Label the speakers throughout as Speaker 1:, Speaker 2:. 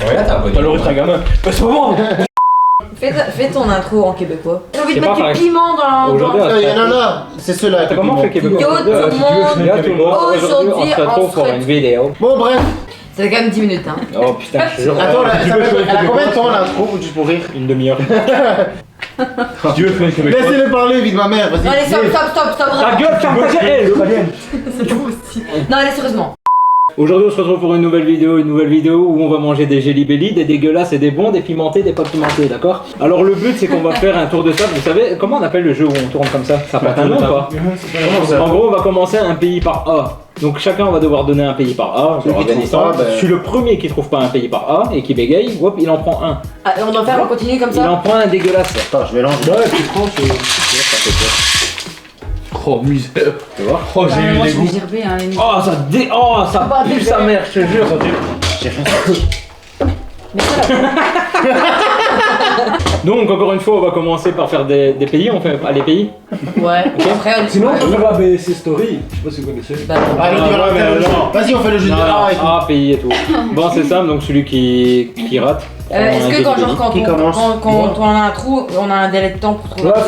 Speaker 1: Ouais, t'as abonné.
Speaker 2: Alors, c'est un gamin. Bah, c'est vraiment.
Speaker 3: Fais ton intro en québécois. J'ai envie de
Speaker 2: C'est
Speaker 3: mettre
Speaker 2: pas
Speaker 3: du piment dans
Speaker 2: Aujourd'hui,
Speaker 3: dans-
Speaker 2: on
Speaker 4: Il y en a là, c'est ceux-là.
Speaker 2: T'as comment fait québécois?
Speaker 3: Yo, tout le monde.
Speaker 2: Là, tout le monde. Aujourd'hui, on se retrouve pour une vidéo.
Speaker 4: Bon, bref.
Speaker 3: Ça fait quand même 10 minutes, hein.
Speaker 2: Oh putain, je te jure.
Speaker 4: Attends, là,
Speaker 2: Tu
Speaker 4: ça
Speaker 2: veux
Speaker 4: fait-
Speaker 2: jouer
Speaker 4: elle a
Speaker 2: québécois?
Speaker 4: combien de temps l'intro juste pour rire?
Speaker 2: Une demi-heure.
Speaker 1: Si tu veux faire une québécois.
Speaker 4: Laissez-le parler, vite ma mère, vas-y.
Speaker 3: Non, allez, stop.
Speaker 2: Ta
Speaker 3: Vraiment.
Speaker 2: gueule, ferme ta gueule.
Speaker 3: C'est tout aussi. Non, allez, sérieusement.
Speaker 2: Aujourd'hui, on se retrouve pour une nouvelle vidéo où on va manger des jelly belly, des dégueulasses et des bons, des pimentés, des pas pimentés, d'accord? Alors le but, c'est qu'on va faire un tour de table. Vous savez, comment on appelle le jeu où on tourne comme ça? Ça porte un nom ou pas? En gros, on va commencer un pays par A. Donc chacun va devoir donner un pays par A.
Speaker 4: Celui qui trouve
Speaker 2: Afghanistan.
Speaker 4: pas, ben-
Speaker 2: Je suis le premier qui trouve pas un pays par A et qui bégaye, hop, il en prend un.
Speaker 3: Ah, on doit faire, on continue comme
Speaker 2: Il
Speaker 3: ça.
Speaker 2: en prend un dégueulasse.
Speaker 4: Attends, je mélange.
Speaker 2: Ouais, tu prends, ça fait peur.
Speaker 1: Oh, misère.
Speaker 2: Tu vois?
Speaker 1: Oh, j'ai eu
Speaker 3: Moi,
Speaker 1: des
Speaker 3: je
Speaker 1: goûts.
Speaker 3: vais gerber, hein, les
Speaker 2: Oh, ça pue sa mère, je te jure.
Speaker 4: J'ai rien.
Speaker 3: Mais ça, là.
Speaker 2: Donc encore une fois, on va commencer par faire des pays. On fait pas les pays.
Speaker 3: Ouais. Après, on
Speaker 5: Sinon,
Speaker 3: ouais.
Speaker 5: on peut faire ABC Story. Je sais pas si vous connaissez.
Speaker 3: Bah,
Speaker 4: Allez,
Speaker 2: Ah, ouais, mais non.
Speaker 4: vas-y, on fait le jeu de
Speaker 2: Non,
Speaker 4: A et tout.
Speaker 2: A, pays et tout. Bon, c'est simple, donc celui qui rate.
Speaker 3: Est-ce que quand, genre,
Speaker 4: Qui commence?
Speaker 3: quand on a un trou, on a un délai de temps pour trouver.
Speaker 5: Ouais,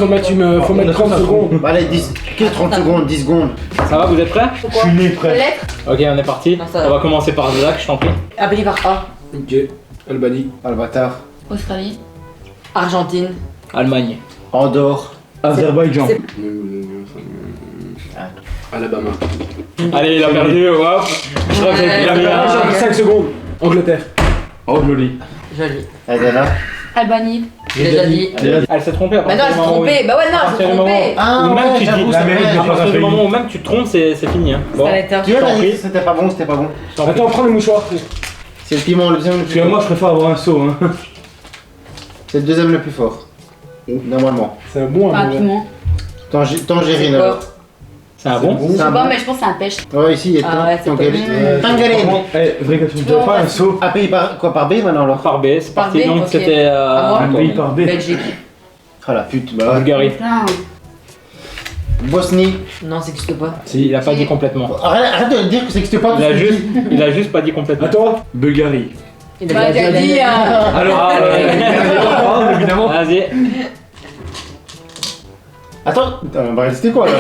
Speaker 5: faut mettre 30 secondes.
Speaker 4: Allez, 10, 30 secondes, 10 secondes.
Speaker 2: Ça va, vous êtes prêts?
Speaker 1: Je suis né prêt.
Speaker 3: Lettre.
Speaker 2: Ok, on est parti.
Speaker 3: Non, ça va.
Speaker 2: On va commencer par Zach, je t'en prie.
Speaker 3: Appelé par A.
Speaker 5: Ok. Albanie.
Speaker 4: Albatar.
Speaker 3: Australie. Argentine.
Speaker 2: Allemagne.
Speaker 4: Andorre.
Speaker 5: Azerbaïdjan.
Speaker 3: C'est-
Speaker 5: Alabama.
Speaker 2: Allez, il a perdu, hop. Je crois que il a mis un.
Speaker 5: 5 secondes. Angleterre.
Speaker 1: Oh, joli.
Speaker 3: Joli.
Speaker 4: Adela.
Speaker 3: Albanie. Déjà dit.
Speaker 2: Elle s'est trompée à
Speaker 3: Bah non,
Speaker 2: partir
Speaker 3: elle
Speaker 2: du
Speaker 3: s'est
Speaker 2: moment où-
Speaker 3: trompée. Bah ouais, non,
Speaker 2: à
Speaker 3: elle
Speaker 2: partir
Speaker 3: s'est
Speaker 2: du moment
Speaker 3: trompée.
Speaker 4: Ah,
Speaker 2: où même
Speaker 4: ouais,
Speaker 2: tu
Speaker 4: j'avoue,
Speaker 2: dis
Speaker 4: c'est
Speaker 1: l'Amérique
Speaker 4: vrai.
Speaker 1: du
Speaker 2: à partir du
Speaker 1: pays.
Speaker 2: moment où même tu te trompes, c'est fini. Hein. Bon,
Speaker 3: Ça allait être.
Speaker 4: Tu veux
Speaker 2: Je t'en
Speaker 4: la
Speaker 2: prie.
Speaker 4: liste? C'était pas bon, c'était pas bon.
Speaker 2: je t'en prie.
Speaker 5: Attends, prends les mouchoirs.
Speaker 4: C'est le piment, le deuxième le
Speaker 1: Parce
Speaker 4: plus
Speaker 1: que
Speaker 4: fort.
Speaker 1: moi, je préfère avoir un seau. Hein.
Speaker 4: C'est le deuxième le plus fort. Normalement.
Speaker 5: C'est un bon,
Speaker 6: Pas
Speaker 5: un
Speaker 6: un
Speaker 5: mauvais.
Speaker 6: piment.
Speaker 4: Tangerine
Speaker 3: C'est quoi?
Speaker 4: alors.
Speaker 2: C'est un bon?
Speaker 6: Je sais pas, mais je pense que c'est un pêche.
Speaker 4: Ouais, ici, il y a
Speaker 3: Ah ouais, c'est
Speaker 4: Tangerine.
Speaker 3: pas-
Speaker 4: Tangerine.
Speaker 1: Eh, vraie question. Tu as pas un seau?
Speaker 4: Un pays par quoi? Par B maintenant alors?
Speaker 2: Par B, c'est
Speaker 3: Par
Speaker 2: parti.
Speaker 3: B,
Speaker 2: Donc
Speaker 3: ok.
Speaker 2: c'était
Speaker 3: À moi
Speaker 1: Un pays par B.
Speaker 3: Belgique.
Speaker 4: Ah la pute, bah ouais.
Speaker 2: Bulgarie.
Speaker 6: Plein.
Speaker 4: Bosnie.
Speaker 3: Non, ça existe pas.
Speaker 2: Si, il a pas dit complètement.
Speaker 4: Arrête de dire que ça existe pas.
Speaker 2: Il a juste pas dit complètement.
Speaker 5: Attends.
Speaker 1: Bulgarie.
Speaker 3: Il
Speaker 6: Bah, t'as dit.
Speaker 2: Alors,
Speaker 1: Ah, évidemment.
Speaker 2: vas-y.
Speaker 4: Attends, bah c'était quoi là?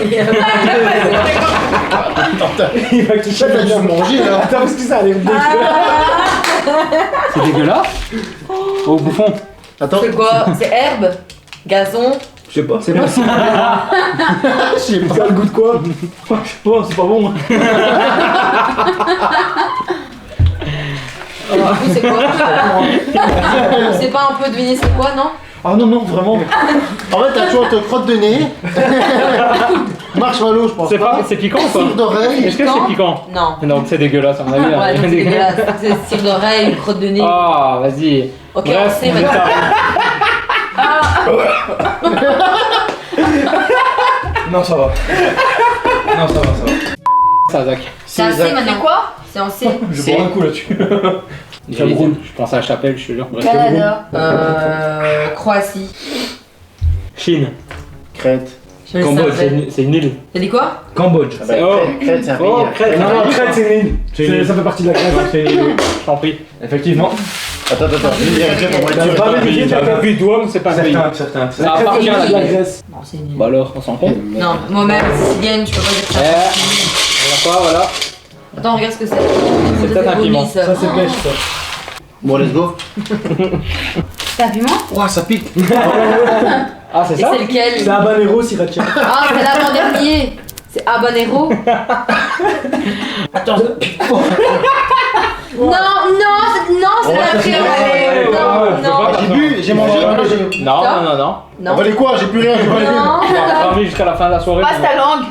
Speaker 5: Il va toucher
Speaker 4: T'as dû manger là.
Speaker 5: Attends, parce que ça a l'air dégueulasse.
Speaker 2: C'est dégueulasse. Oh, bouffon.
Speaker 4: Attends.
Speaker 3: C'est quoi? C'est herbe. Gazon.
Speaker 1: Je sais pas.
Speaker 4: C'est pas ça. Je sais pas.
Speaker 5: Ça a le goût de quoi?
Speaker 1: Oh, c'est pas bon.
Speaker 3: Du coup, c'est quoi? C'est pas un peu deviner c'est quoi, non?
Speaker 1: Ah non, non, vraiment.
Speaker 4: En fait, t'as toujours te crotte de nez. Marshmallow, je pense.
Speaker 2: C'est piquant ou
Speaker 4: Cire
Speaker 2: pas?
Speaker 4: d'oreille.
Speaker 2: Est-ce que c'est piquant?
Speaker 3: Non.
Speaker 2: Non, c'est dégueulasse à mon avis. hein.
Speaker 3: Ouais, c'est dégueulasse. C'est cire d'oreille, une crotte de nez.
Speaker 2: Ah, vas-y.
Speaker 3: Ok,
Speaker 2: Bref,
Speaker 3: on sait
Speaker 2: vous
Speaker 3: maintenant.
Speaker 1: Non, ça va. Non, ça va, ça va.
Speaker 2: Ça, Zach.
Speaker 3: C'est en C maintenant.
Speaker 6: quoi?
Speaker 3: C'est en C.
Speaker 1: Je vais boire un coup là-dessus.
Speaker 2: Cameroun. Je pense à la chapelle, je te jure. Bref.
Speaker 6: Canada.
Speaker 3: Croatie.
Speaker 2: Chine.
Speaker 4: Crète.
Speaker 3: Je le
Speaker 1: Cambodge,
Speaker 3: savais.
Speaker 2: C'est une île.
Speaker 3: T'as dit quoi?
Speaker 1: Cambodge.
Speaker 4: Ah bah,
Speaker 2: Oh.
Speaker 4: Crète, c'est un pays.
Speaker 2: Oh,
Speaker 4: hein.
Speaker 2: Crète.
Speaker 5: Non, non, Crète, c'est une île.
Speaker 1: C'est une île.
Speaker 5: Ça fait partie de la Crète.
Speaker 1: C'est une île.
Speaker 2: Je t'en prie.
Speaker 1: Effectivement.
Speaker 4: Attends, je vais vérifier pour
Speaker 5: T'as
Speaker 4: être
Speaker 5: pas
Speaker 4: sûr.
Speaker 5: vérifié, t'as pas vu.
Speaker 2: Douane, c'est pas un pays.
Speaker 1: Certains.
Speaker 2: Ça
Speaker 5: La Crète,
Speaker 2: appartient
Speaker 5: c'est
Speaker 2: à
Speaker 5: partie de la
Speaker 2: la
Speaker 5: Grèce.
Speaker 3: Non, c'est nul.
Speaker 2: Bah alors, on s'en compte.
Speaker 3: Non, moi-même, sicilienne, je peux pas dire ça.
Speaker 2: Regarde pas, voilà.
Speaker 3: Attends, regarde ce que c'est.
Speaker 2: C'est peut-être un piment.
Speaker 5: Ça, c'est pêche, ça.
Speaker 4: Bon, let's go.
Speaker 6: C'est un piment?
Speaker 4: Ouah, ça pique.
Speaker 2: Ah, c'est
Speaker 3: Et
Speaker 2: ça?
Speaker 3: c'est lequel?
Speaker 5: C'est habanero sriracha.
Speaker 3: Ah, c'est l'avant-dernier. C'est habanero.
Speaker 4: Attends, ça pique pas.
Speaker 3: Non, c'est la
Speaker 2: ouais,
Speaker 3: vraie.
Speaker 2: ouais,
Speaker 3: Non.
Speaker 4: J'ai bu, j'ai mangé, maintenant j'ai.
Speaker 2: Non, non, non, non.
Speaker 3: Non.
Speaker 4: Bah, les quoi? J'ai plus rien, j'ai pas les
Speaker 3: Non.
Speaker 2: On va ramener jusqu'à la fin de la soirée.
Speaker 6: Passe ta langue.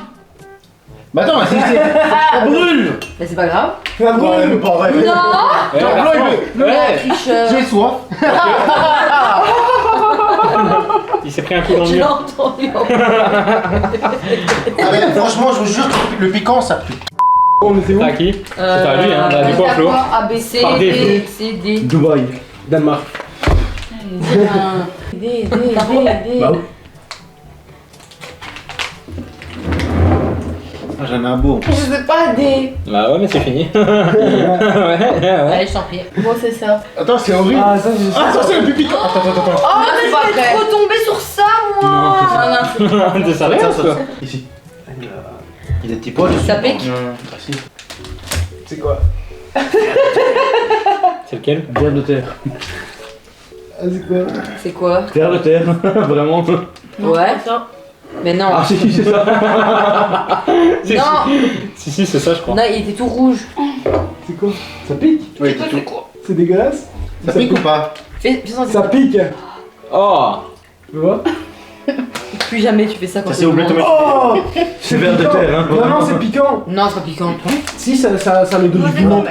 Speaker 4: Bah, attends, ça brûle.
Speaker 3: Mais c'est pas grave.
Speaker 5: Ça brûle.
Speaker 4: Ouais, pas vrai.
Speaker 3: Non.
Speaker 2: Ouais,
Speaker 4: Attends,
Speaker 2: garçon. Ouais.
Speaker 3: Tricheur.
Speaker 4: J'ai soif.
Speaker 2: Il s'est pris un coup dans le
Speaker 3: Je l'ai
Speaker 2: mur.
Speaker 3: entendu.
Speaker 4: Ah, mais franchement, je vous jure que le piquant, ça pue.
Speaker 5: On était où?
Speaker 2: C'est à qui? C'est à lui, hein. Bah, du coup, Flo.
Speaker 3: A, B, C,
Speaker 2: Par
Speaker 3: D,
Speaker 2: D.
Speaker 3: C, D.
Speaker 5: Dubaï. Danemark.
Speaker 3: D.
Speaker 5: Bah oui.
Speaker 4: Ah, j'en ai un beau.
Speaker 3: Je sais pas, des.
Speaker 2: Bah ouais, mais c'est fini. ouais.
Speaker 3: Allez, je t'en prie.
Speaker 6: Bon, c'est ça.
Speaker 4: Attends, c'est horrible.
Speaker 5: Ah, ça, j'ai.
Speaker 4: Ah, ça, c'est le plus piquant.
Speaker 3: Oh, mais
Speaker 6: pas
Speaker 3: je vais
Speaker 6: vrai.
Speaker 3: trop tomber sur ça, moi.
Speaker 6: Non, non,
Speaker 2: T'es sérieux quoi?
Speaker 4: Ici. Il y a des petits poils dessus.
Speaker 3: Ça pique.
Speaker 4: Ah, si.
Speaker 5: C'est quoi?
Speaker 2: C'est lequel?
Speaker 5: Bière de terre. Ah, c'est quoi?
Speaker 3: C'est quoi?
Speaker 5: Terre de terre, vraiment.
Speaker 3: Ouais.
Speaker 6: ça.
Speaker 3: Mais non.
Speaker 5: Ah, si, c'est ça.
Speaker 3: Non.
Speaker 2: Si, c'est ça, je crois.
Speaker 3: Non, il était tout rouge.
Speaker 5: C'est quoi? Ça pique?
Speaker 4: Oui, c'est tout.
Speaker 5: C'est dégueulasse?
Speaker 4: Ça pique ou pas?
Speaker 3: Fais sentir.
Speaker 5: Ça pique!
Speaker 2: Oh!
Speaker 5: Tu vois?
Speaker 3: Plus jamais tu fais ça quand
Speaker 4: Ça,
Speaker 3: tu
Speaker 4: c'est oublié de
Speaker 3: demandes.
Speaker 5: Oh!
Speaker 7: C'est vert de terre, hein.
Speaker 5: Non, non, c'est piquant!
Speaker 3: Non, c'est pas piquant.
Speaker 5: Si, ça me donne du piment.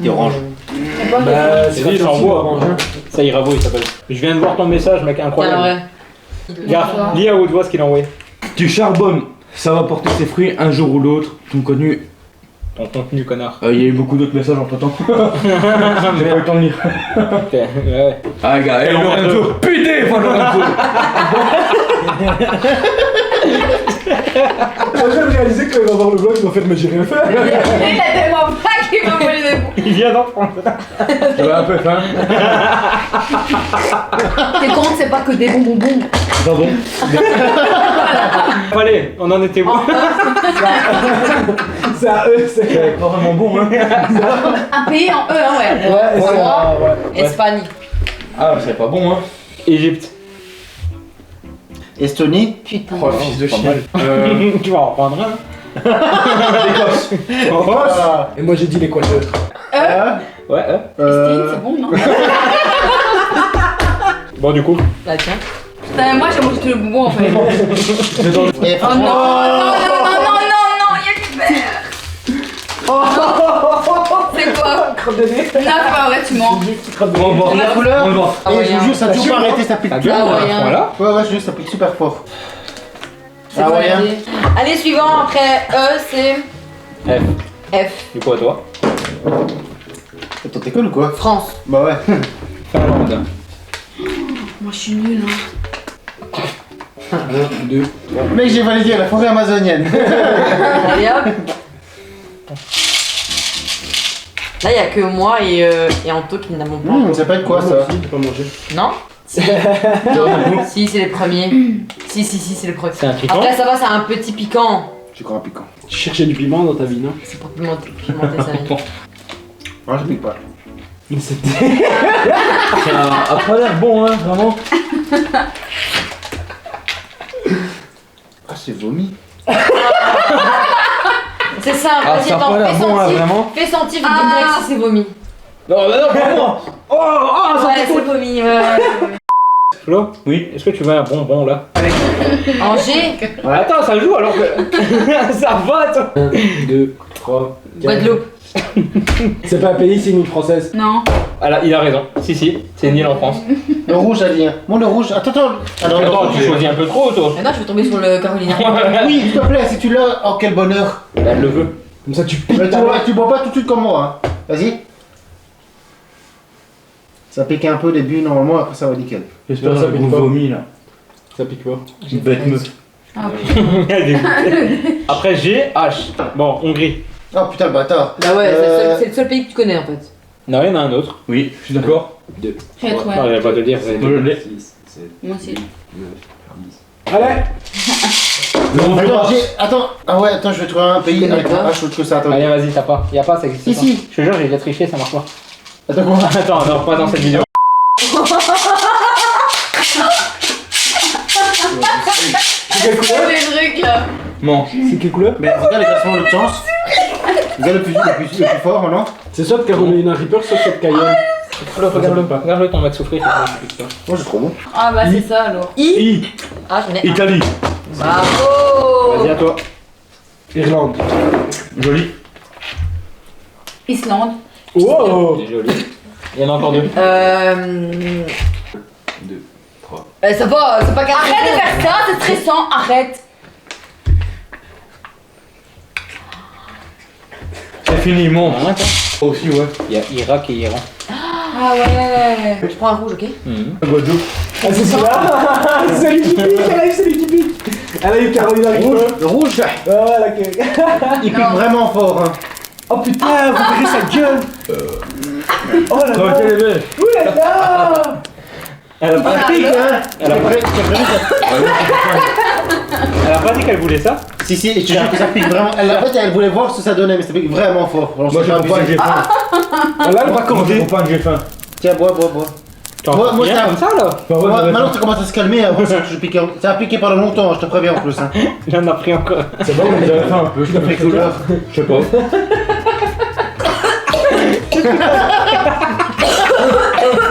Speaker 4: C'est orange.
Speaker 5: Bah,
Speaker 2: C'est dit, j'en bois avant. Ça ira beau, il s'appelle. Je viens de voir ton message, mec,
Speaker 3: Tiens,
Speaker 2: incroyable.
Speaker 3: ouais.
Speaker 2: Regarde, lis à haute voix ce qu'il a envoyé.
Speaker 7: Tu charbonnes, ça va porter ses fruits un jour ou l'autre. Ton contenu.
Speaker 2: Ton contenu, connard.
Speaker 7: Il y a eu beaucoup d'autres messages entre temps. J'ai pas eu le temps de lire.
Speaker 2: Ouais.
Speaker 7: Ah, gars, et Lorenzo. Putain, enfin Lorenzo.
Speaker 5: J'ai jamais réalisé que quand il va voir le vlog, il va faire mais j'ai rien fait.
Speaker 6: Il a tellement pas qu'il m'a volé des bons.
Speaker 2: Il vient d'en prendre.
Speaker 7: J'avais un peu faim.
Speaker 6: T'es compte, c'est pas que des bonbons.
Speaker 7: Pardon.
Speaker 2: Allez, on en était où?
Speaker 5: C'est à eux, c'est.
Speaker 7: C'est pas vraiment bon, hein.
Speaker 6: Un pays en E, hein, ouais.
Speaker 5: Ouais, c'est
Speaker 3: Moi,
Speaker 5: ouais.
Speaker 3: Espagne.
Speaker 7: Ah, c'est pas bon, hein.
Speaker 2: Égypte.
Speaker 4: Estonie.
Speaker 6: Putain.
Speaker 7: Oh, fils de
Speaker 2: Pas
Speaker 7: chien.
Speaker 2: mal. Tu vas en reprendre un.
Speaker 7: Écosse.
Speaker 4: Ah.
Speaker 5: Et moi j'ai dit l'Équateur.
Speaker 2: Ouais,
Speaker 6: Christine, c'est bon, non?
Speaker 2: Bon, du coup.
Speaker 3: Bah, tiens.
Speaker 6: Putain, moi j'ai mangé tout le bonbon en fait.
Speaker 4: Et
Speaker 6: Oh
Speaker 4: franchement,
Speaker 6: non, non, il y a du verre. C'est quoi?
Speaker 5: Crotte de nez.
Speaker 6: Non, c'est pas vrai, tu mens.
Speaker 7: On va voir.
Speaker 4: la couleur.
Speaker 7: On va voir.
Speaker 3: Ah,
Speaker 4: Et
Speaker 3: ouais,
Speaker 4: je vous jure, ça a toujours pas arrêté, ça pique
Speaker 2: Ta
Speaker 4: plus.
Speaker 2: gueule,
Speaker 3: Ah, ouais,
Speaker 2: à ce point-là.
Speaker 4: Ouais, ouais, je jure, ça pique super fort.
Speaker 3: C'est
Speaker 4: Ah
Speaker 3: quoi
Speaker 4: ouais,
Speaker 3: la
Speaker 4: hein.
Speaker 3: D? Allez, suivant, après E, c'est
Speaker 2: F.
Speaker 3: F.
Speaker 2: Du coup, à toi.
Speaker 4: Attends, t'es con ou quoi?
Speaker 3: France.
Speaker 4: Bah ouais.
Speaker 2: Finlande.
Speaker 6: Moi je suis nulle, hein.
Speaker 2: 1, 2.
Speaker 4: Mec, j'ai validé la forêt amazonienne.
Speaker 3: Allez, hop. Là, il y a que moi et Anto qui n'avons pas.
Speaker 4: Ça peut être quoi ça?
Speaker 5: J'ai pas mangé.
Speaker 3: Non? Si. Si, c'est les premiers. Si, c'est les premiers.
Speaker 2: C'est un piquant.
Speaker 3: Après, ça va, c'est un petit piquant.
Speaker 4: Tu crois un piquant?
Speaker 5: Tu cherchais du piment dans ta vie, non?
Speaker 3: C'est pas pimenté, ça vie.
Speaker 4: Moi, je pique pas.
Speaker 5: Mais c'était.
Speaker 7: Ça a pas l'air bon, hein, vraiment.
Speaker 4: Ah, c'est vomi.
Speaker 3: C'est ça,
Speaker 7: Ah,
Speaker 3: vas-y,
Speaker 7: ça a
Speaker 3: attends,
Speaker 7: pas l'air
Speaker 3: fais
Speaker 7: bon, là,
Speaker 3: sentir.
Speaker 7: vraiment.
Speaker 3: Fais sentir, je te dirai que si c'est vomi.
Speaker 7: Non, bah non, pas moi. Oh, ça
Speaker 3: Ouais,
Speaker 7: fait
Speaker 3: c'est vomi, ouais.
Speaker 2: Flo,
Speaker 7: Oui.
Speaker 2: est-ce que tu veux un bonbon là?
Speaker 3: Angers,
Speaker 2: Attends, ça joue alors que. Ça va, toi.
Speaker 5: 1, 2, 3, 4.
Speaker 3: Guadeloupe.
Speaker 5: C'est pas un pays, c'est une île française.
Speaker 6: Non.
Speaker 2: Ah là, il a raison. Si, c'est une île en France.
Speaker 4: Le rouge, elle vient. Moi, le rouge. Attends.
Speaker 2: Attends, tu choisis un peu trop, toi.
Speaker 3: Maintenant, je vais tomber sur le Carolina.
Speaker 4: Oui, s'il te plaît, si tu l'as, oh quel bonheur.
Speaker 2: Elle le veut.
Speaker 5: Comme ça tu piques
Speaker 4: Mais
Speaker 5: ta main.
Speaker 4: tu bois pas tout de suite comme moi, hein. Vas-y. Ça pique un peu au début, normalement, après ça va nickel.
Speaker 7: J'espère que
Speaker 5: Ça
Speaker 7: ça
Speaker 5: pique
Speaker 7: vous
Speaker 5: pas.
Speaker 7: vomi là.
Speaker 5: Ça pique pas.
Speaker 7: Une bête meuf.
Speaker 6: Ah, putain.
Speaker 2: Elle est dégoûtée. Après, G, H. Bon, Hongrie.
Speaker 4: Oh putain, le bâtard.
Speaker 3: Bah ouais, c'est le seul pays que tu connais en fait.
Speaker 2: Non, il y en a un autre.
Speaker 7: Oui, je suis d'accord.
Speaker 6: Je vais être,
Speaker 2: Non,
Speaker 6: ouais.
Speaker 2: il va pas te dire.
Speaker 7: Moi je l'ai.
Speaker 6: Moi aussi.
Speaker 5: Allez!
Speaker 4: Attends, ah ouais, attends, je vais trouver un pays
Speaker 3: connais
Speaker 4: avec
Speaker 3: pas.
Speaker 4: un H autre que ça, attends.
Speaker 2: Allez, vas-y, t'as pas. Y'a pas, ça existe
Speaker 4: Si,
Speaker 2: pas.
Speaker 4: si.
Speaker 2: Je te jure, j'ai déjà triché, ça marche pas.
Speaker 4: Attends, quoi?
Speaker 2: Attends, non, pas dans cette vidéo.
Speaker 5: C'est quelle couleur?
Speaker 6: Les trucs là.
Speaker 7: Non.
Speaker 5: C'est quelle couleur?
Speaker 4: Mais regarde les classements de chance. Regarde le plus fort maintenant.
Speaker 5: C'est soit de Carolina Reaper, soit de Cayenne.
Speaker 2: Regarde-le pas. Regarde-le, ton mec souffrir.
Speaker 4: Moi, je trouve bon.
Speaker 6: Ah bah c'est ça alors.
Speaker 7: I.
Speaker 3: Ah, j'en ai un.
Speaker 7: Italie.
Speaker 3: Bravo.
Speaker 2: Vas-y, à toi.
Speaker 5: Irlande.
Speaker 7: Joli.
Speaker 6: Islande.
Speaker 5: Wow!
Speaker 2: C'est joli. Il y en a encore deux.
Speaker 7: 2, 3.
Speaker 3: Ça va, c'est pas carré.
Speaker 6: Arrête de faire ça, c'est stressant, arrête.
Speaker 7: C'est fini, mon.
Speaker 2: Hein, toi
Speaker 7: Aussi, ouais.
Speaker 2: Il y a Irak et Iran.
Speaker 3: Ah ouais. Je prends un rouge, ok?
Speaker 7: Guadeloupe.
Speaker 5: Ah, c'est celui-là. C'est celui qui pique, elle a eu celui qui pique. Elle a eu Carolina Reaper.
Speaker 4: Le rouge,
Speaker 5: Voilà, ok.
Speaker 4: il pique vraiment fort. Hein.
Speaker 5: Oh putain, vous verrez sa gueule. Oh là
Speaker 7: Comment
Speaker 5: là.
Speaker 7: qu'elle est belle.
Speaker 5: Ouh là là.
Speaker 2: Elle a pas,
Speaker 4: Il pique, hein.
Speaker 2: elle a pas- elle a pas dit qu'elle voulait ça.
Speaker 4: Si, si, je te jure que ça pique vraiment. En fait, elle voulait voir ce que ça donnait, mais ça pique vraiment fort. Alors,
Speaker 7: Moi
Speaker 4: c'est
Speaker 7: je
Speaker 4: pas
Speaker 7: comprends pas que
Speaker 4: abusé.
Speaker 7: j'ai faim.
Speaker 5: Ah, là, elle va
Speaker 7: Moi je
Speaker 5: commander.
Speaker 7: comprends pas que j'ai faim.
Speaker 4: Tiens, bois, bois, bois.
Speaker 2: T'en
Speaker 4: Moi,
Speaker 2: prends
Speaker 4: moi,
Speaker 2: bien
Speaker 4: ça-
Speaker 2: comme ça là.
Speaker 7: Bah ouais, j'avais
Speaker 4: Maintenant,
Speaker 7: faim.
Speaker 4: ça commence à se calmer. Avant, je piquais. Ça a piqué pendant longtemps, je te préviens en plus. Hein.
Speaker 2: Il en a pris encore.
Speaker 7: C'est bon, mais j'avais faim un peu. Je t'ai
Speaker 4: Les couleurs.
Speaker 7: Je sais pas.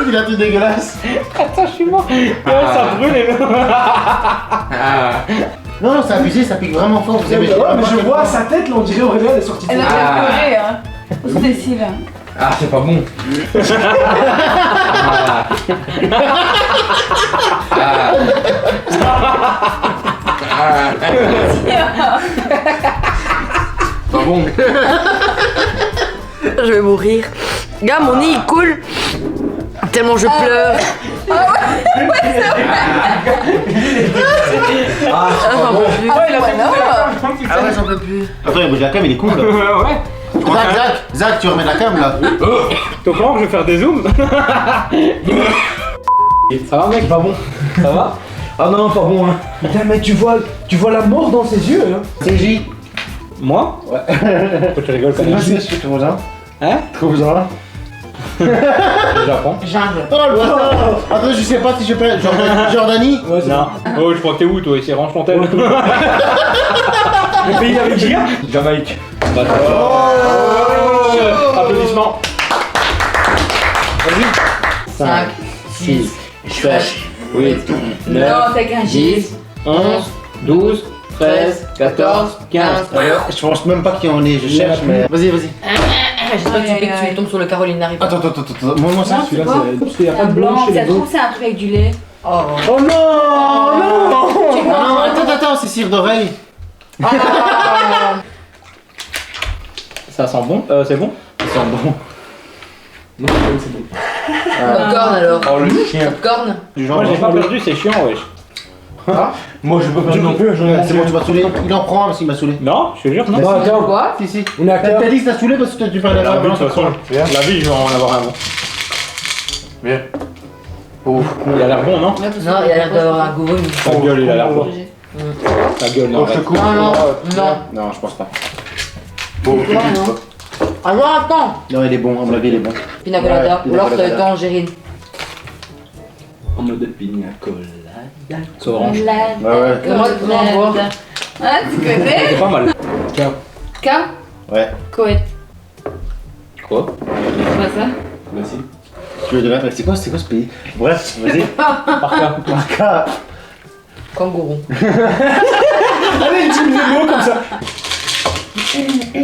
Speaker 4: Il a tout dégueulasse.
Speaker 2: Attends, je suis mort. Ça brûle et
Speaker 4: Non, non, c'est abusé, ça pique vraiment fort. Vous
Speaker 5: Ouais,
Speaker 4: avez
Speaker 5: mais je vois sa tête, là, on dirait Aurélien, elle est sortie de
Speaker 6: Elle a
Speaker 5: sa
Speaker 6: bien pleuré, hein. C'est Cécile.
Speaker 7: Ah, c'est pas bon.
Speaker 1: Pas bon.
Speaker 3: Je vais mourir. Gars, mon nez il coule. Tellement je pleure. Ah, j'en peux plus.
Speaker 6: Ah, il a fait
Speaker 3: Ah ouais, j'en peux plus.
Speaker 4: Attends, il bouge la cam, il est con là.
Speaker 2: Ouais.
Speaker 4: Zach, tu remets la cam là.
Speaker 2: T'es au courant que je vais faire des zooms? Ça va mec?
Speaker 7: Pas bon.
Speaker 2: Ça va?
Speaker 7: Ah non, pas bon. Hein.
Speaker 5: Putain, mais tu vois la mort dans ses yeux, hein.
Speaker 4: C'est J.
Speaker 2: Moi? Ouais. Pourquoi tu rigoles quand même?
Speaker 4: Vas-y, je suis trop bien.
Speaker 2: Hein?
Speaker 4: Trop bien.
Speaker 2: Le Japon?
Speaker 3: Jungle.
Speaker 4: Oh le bâtard. Attends, je sais pas si je peux. Jordanie.
Speaker 5: Ouais, c'est
Speaker 2: Non. Oh, je crois que t'es où toi? Ici, range ton tel.
Speaker 5: le pays avec Gia.
Speaker 7: Jamaïque.
Speaker 2: Applaudissements. Vas-y.
Speaker 3: 5, 6, 7,
Speaker 2: 8,
Speaker 6: Non,
Speaker 2: 9,
Speaker 6: t'as qu'un
Speaker 2: 10, 11, 12, 13, 14, 15.
Speaker 4: Je pense même pas qu'il y en ait, je cherche, mais. Vas-y, vas-y.
Speaker 3: J'espère que tu tombes sur le Carolina Reaper.
Speaker 4: Attends. Moi, ça.
Speaker 6: Non, c'est quoi?
Speaker 5: Parce qu'il n'y a pas
Speaker 6: Un
Speaker 5: de blanc
Speaker 6: blanc,
Speaker 5: chez
Speaker 6: ça
Speaker 5: les
Speaker 6: trouve
Speaker 5: autres.
Speaker 6: c'est un truc avec du lait.
Speaker 3: Oh.
Speaker 5: Oh non, non.
Speaker 4: Non, attends, c'est cire d'oreille.
Speaker 2: Ça sent bon? C'est bon? Ça sent bon.
Speaker 5: Non, c'est bon.
Speaker 3: Popcorn alors.
Speaker 7: Oh le chien.
Speaker 3: Popcorn.
Speaker 4: Du
Speaker 2: Moi j'ai pas perdu, c'est chiant wesh.
Speaker 7: Moi je peux pas non plus. J'en ai
Speaker 4: C'est bon, tu m'as saoulé. Il en prend un parce qu'il m'a saoulé.
Speaker 2: Non, je te jure, non.
Speaker 5: Bon, attends,
Speaker 3: Quoi?
Speaker 4: Si, si.
Speaker 5: on est à 4.
Speaker 4: T'as dit que ça saoulé parce que tu parlais
Speaker 2: La
Speaker 4: là.
Speaker 2: vie, de toute façon, la vie, je vais en avoir un bon.
Speaker 7: Bien.
Speaker 2: Il a l'air bon, non?
Speaker 3: Non, il a l'air d'avoir un goût.
Speaker 2: Ta gueule, il a l'air bon. Ta gueule, non.
Speaker 7: Je te
Speaker 2: arrête.
Speaker 7: coupe.
Speaker 3: Non, non, non.
Speaker 4: Non, je pense pas.
Speaker 3: Alors attends.
Speaker 4: Non, il est bon, à mon avis, il est bon.
Speaker 3: Pina colada.
Speaker 4: Ouais,
Speaker 3: Ou alors
Speaker 4: pina colada.
Speaker 3: tangerine.
Speaker 7: En mode pina colada.
Speaker 2: C'est orange.
Speaker 4: Ouais, ouais.
Speaker 3: Comment voir?
Speaker 6: Ah, tu connais?
Speaker 2: C'est pas mal.
Speaker 6: K
Speaker 4: Ouais.
Speaker 6: Koweït.
Speaker 2: Quoi?
Speaker 6: C'est pas ça?
Speaker 5: Merci.
Speaker 4: Tu veux de la. C'est quoi ce pays? Bref, vas-y. Marca.
Speaker 3: Kangourou.
Speaker 5: Allez, une petite vidéo comme ça.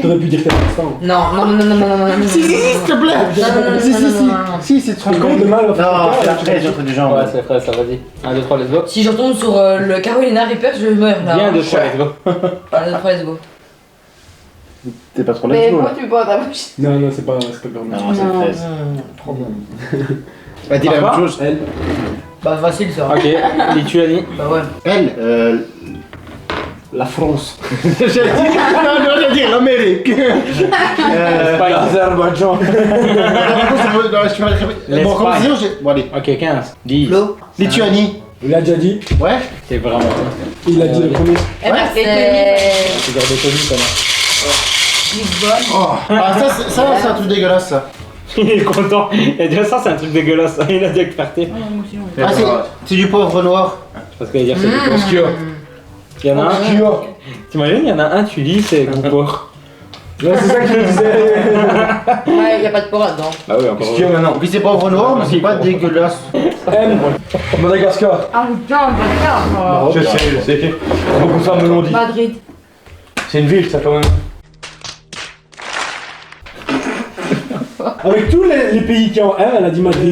Speaker 5: T'aurais pu dire tel instant.
Speaker 3: Non, non, non, non, non, non, non, non.
Speaker 4: Si, s'il te plaît. Si, c'est trop
Speaker 5: Je compte de mal.
Speaker 4: Non, c'est après, j'ai entendu du genre.
Speaker 2: Ouais, c'est vrai, ça, vas-y. 1, 2, 3, let's go.
Speaker 3: Si je retombe sur le Carolina Reaper, je meurs là.
Speaker 2: Viens, 2, 3, let's go.
Speaker 3: 1, 2, 3, let's go.
Speaker 4: T'es pas trop
Speaker 6: Mais
Speaker 4: let's go là.
Speaker 6: pourquoi tu bois ta bouche?
Speaker 5: Non, non, c'est pas permis.
Speaker 4: Non, c'est 13.
Speaker 3: Trop bon.
Speaker 4: Elle dit la même chose.
Speaker 5: Elle.
Speaker 3: Bah facile ça.
Speaker 2: Ok, Lituanie.
Speaker 3: Bah ouais.
Speaker 4: Elle,
Speaker 5: La France.
Speaker 4: j'allais dire, non, j'allais dire l'Amérique.
Speaker 2: Espagne.
Speaker 7: Azerbaïdjan.
Speaker 4: Bon, comment dire, bon, allez.
Speaker 2: Ok, 15, 10.
Speaker 3: Flo.
Speaker 4: Lituanie.
Speaker 5: Il l'a déjà dit.
Speaker 4: Ouais.
Speaker 2: C'est vraiment bon.
Speaker 5: Il a dit le premier.
Speaker 3: Eh ben,
Speaker 2: C'est genre de tenue, quand
Speaker 6: Lisbonne.
Speaker 4: Ah, ça, c'est un truc dégueulasse, ça.
Speaker 2: même. Il est content. Il a dit ça, c'est un truc dégueulasse. Il a dit avec fierté.
Speaker 4: Ah, c'est du pauvre noir.
Speaker 2: Parce qu'il va dire c'est du porc. Il y en a un. T'imagines, il y en a un, tu dis c'est goût porc.
Speaker 5: Ouais, c'est ça qu'il disait.
Speaker 3: Ouais, y'a pas de porc dedans.
Speaker 2: Bah oui, encore.
Speaker 7: Qu'est-ce qu'il y a maintenant?
Speaker 4: Puis c'est pauvre noir, mais c'est pas dégueulasse.
Speaker 5: M.
Speaker 7: Madagascar.
Speaker 6: Ah putain, Dakar.
Speaker 7: Je sais. Beaucoup de femmes me l'ont dit.
Speaker 6: Madrid.
Speaker 7: C'est une ville ça quand même.
Speaker 5: Avec tous les pays qui ont M, elle a dit Madrid.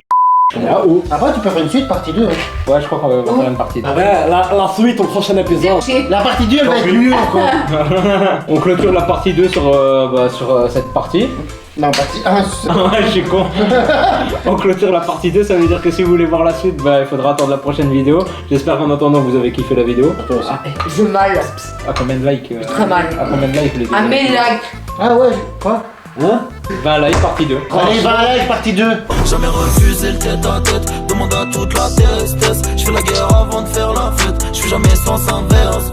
Speaker 5: Ah oh.
Speaker 4: Après, tu peux faire une suite, partie 2. Hein.
Speaker 2: Ouais, je crois qu'on va faire une partie.
Speaker 5: Ouais, la suite au prochain épisode.
Speaker 4: La partie 2, elle va être mieux encore.
Speaker 2: On clôture la partie 2 sur cette partie.
Speaker 4: Non, partie 1.
Speaker 2: Ah ouais, je suis con. On clôture la partie 2, ça veut dire que si vous voulez voir la suite, bah, il faudra attendre la prochaine vidéo. J'espère qu'en attendant, vous avez kiffé la vidéo.
Speaker 3: J'ai mal.
Speaker 2: À combien de likes
Speaker 3: Très mal.
Speaker 2: À combien de likes les deux
Speaker 3: À mes likes.
Speaker 4: Ah ouais, quoi? Hein?
Speaker 2: 20 likes, partie 2.
Speaker 4: Allez, 20 likes, partie 2.
Speaker 8: Jamais refusé le tête à tête. Demande à toute la tristesse. Je fais la guerre avant de faire la fête. Je suis jamais sans inverse.